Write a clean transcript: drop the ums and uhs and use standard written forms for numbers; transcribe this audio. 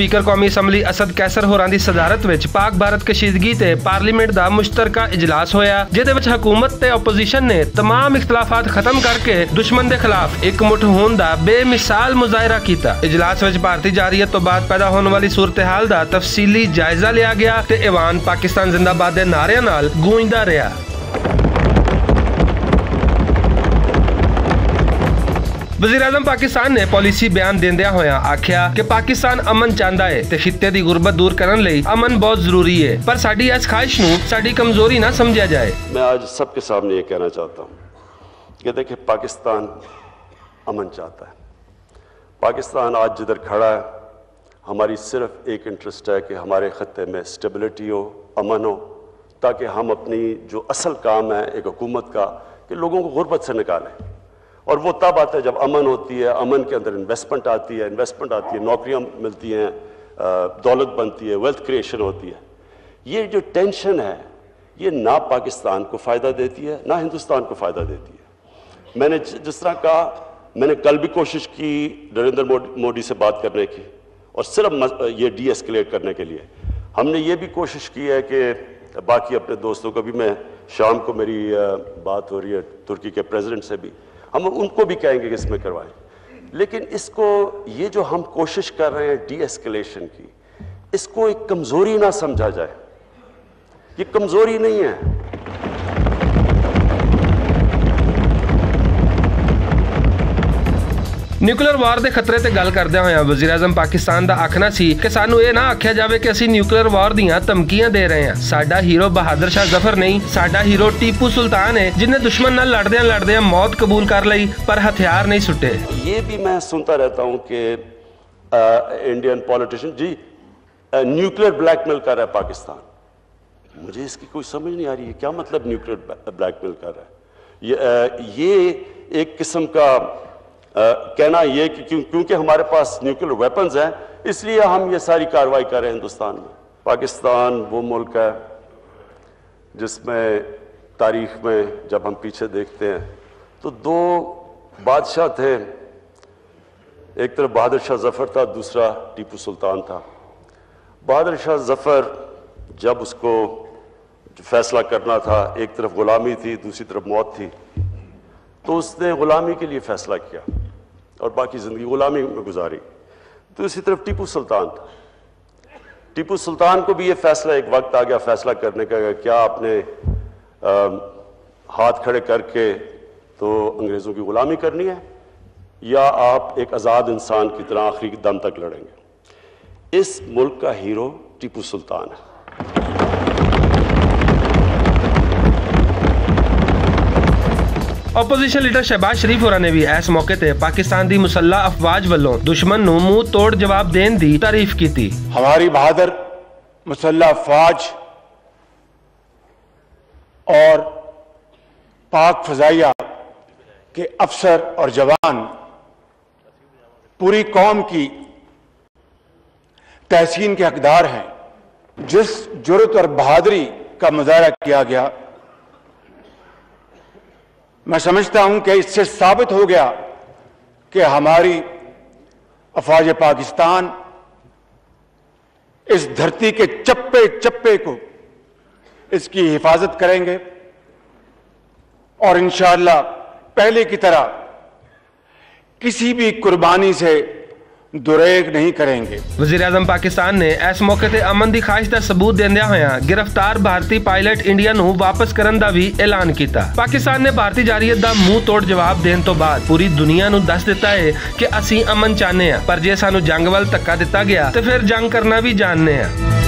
Speaker कौमी assembly Asad Qaiser होरां दी सदारत विच पाक भारत कशीदगी ते पार्लीमेंट दा मुश्तरका इजलास होया, जिहदे विच हुकूमत ते ओपोजिशन ने तमाम इख्तलाफात खत्म करके दुश्मन दे खिलाफ एक मुठ होण दा बेमिसाल मुजाहिरा कीता। इजलास विच भारती जारियत तो बाद पैदा होने वाली सूरत हाल दा तफसीली जायजा लिया गया ते ऐवान पाकिस्तान जिंदाबाद दे नारियां नाल गूंजदा रहा। वज़ीर-ए-आज़म पाकिस्तान ने पॉलिसी बयान देंदिया होया आख्या कि पाकिस्तान अमन चाहता है ते खित्ते दी गुरबत दूर करने लई अमन बहुत जरूरी है, पर साडी इस ख्वाहिश नूं साडी कमजोरी ना समझा जाए। मैं आज सबके सामने ये कहना चाहता हूँ कि देखिए, पाकिस्तान अमन चाहता है। पाकिस्तान आज जिधर खड़ा है, हमारी सिर्फ एक इंटरेस्ट है कि हमारे खत्ते में स्टेबिलिटी हो, अमन हो, ताकि हम अपनी जो असल काम है एक हुकूमत का, कि लोगों को गुर्बत से निकालें। और वो तब आता है जब अमन होती है, अमन के अंदर इन्वेस्टमेंट आती है, नौकरियां मिलती हैं, दौलत बनती है, वेल्थ क्रिएशन होती है। ये जो टेंशन है, ये ना पाकिस्तान को फ़ायदा देती है ना हिंदुस्तान को फ़ायदा देती है। मैंने जिस तरह कहा, मैंने कल भी कोशिश की नरेंद्र मोदी से बात करने की, और सिर्फ ये डी एस्केलेट करने के लिए। हमने ये भी कोशिश की है कि बाकी अपने दोस्तों को भी, मैं शाम को मेरी बात हो रही है तुर्की के प्रेसिडेंट से भी, हम उनको भी कहेंगे कि इसमें करवाएं। लेकिन इसको, ये जो हम कोशिश कर रहे हैं डी एस्केलेशन की, इसको एक कमज़ोरी ना समझा जाए। ये कमज़ोरी नहीं है। न्यूक्लियर वार दे खतरे ते गल करदे होया वज़ीर-ए-आज़म पाकिस्तान दा आखना सी कि सानू ये ना आख्या जावे कि असी न्यूक्लियर वार दियां धमकियां दे रहे हैं। साडा हीरो बहादुर शाह जफर नहीं, साडा हीरो टीपू सुल्तान है, जिन्हें दुश्मन नाल लड़दे मौत कबूल कर लई पर हथियार नहीं सुटे। ये भी मैं सुनता रहता हूँ कि इंडियन पॉलिटिशियन जी न्यूक्लियर ब्लैकमेल कर रहा है पाकिस्तान। मुझे इसकी कोई समझ नहीं आ रही है, क्या मतलब न्यूक्लियर ब्लैकमेल कर रहा है? ये एक किस्म का कहना ये कि क्योंकि हमारे पास न्यूक्लियर वेपन्स हैं, इसलिए हम ये सारी कार्रवाई कर रहे हैं हिंदुस्तान में। पाकिस्तान वो मुल्क है जिसमें तारीख में जब हम पीछे देखते हैं तो दो बादशाह थे, एक तरफ बहादुर शाह जफर था, दूसरा टीपू सुल्तान था। बहादुर शाह जफर जब उसको फैसला करना था, एक तरफ गुलामी थी, दूसरी तरफ मौत थी, तो उसने गुलामी के लिए फैसला किया और बाकी ज़िंदगी गुलामी में गुजारी। दूसरी तरफ टीपू सुल्तान था। टीपू सुल्तान को भी ये फैसला, एक वक्त आ गया फैसला करने का, क्या आपने हाथ खड़े करके तो अंग्रेज़ों की गुलामी करनी है, या आप एक आज़ाद इंसान की तरह आखिरी दम तक लड़ेंगे। इस मुल्क का हीरो टीपू सुल्तान है। ओपोजिशन लीडर शहबाज शरीफ होरां ने भी इस मौके ते पाकिस्तान दी मुसल्लह अफवाज वल्लों दुश्मन नूं मुंह तोड़ जवाब देने दी तारीफ की। हमारी बहादुर मुसल्लह अफवाज और पाक फजाइया के अफसर और जवान पूरी कौम की तहसीन के हकदार हैं। जिस जुर्रत और बहादुरी का मुजाहरा किया गया, मैं समझता हूं कि इससे साबित हो गया कि हमारी अफवाज पाकिस्तान इस धरती के चप्पे चप्पे को, इसकी हिफाजत करेंगे और इंशाअल्लाह पहले की तरह किसी भी कुर्बानी से दुरेग नहीं करेंगे। वज़ीर-ए-आज़म पाकिस्तान ने इस मौके ते अमन दी ख्वाहिश दा सबूत देंदिया होया गिरफ्तार भारतीय पायलट इंडिया नूं वापस करन दा भी ऐलान कीता। पाकिस्तान ने भारतीय जारियत दा मुंह तोड़ जवाब देने तो बाद पूरी दुनिया नूं दस दिता है कि असी अमन चाहने हैं, पर जे सानू जंग वल धक्का दिता गया तो फिर जंग करना भी जानने हैं।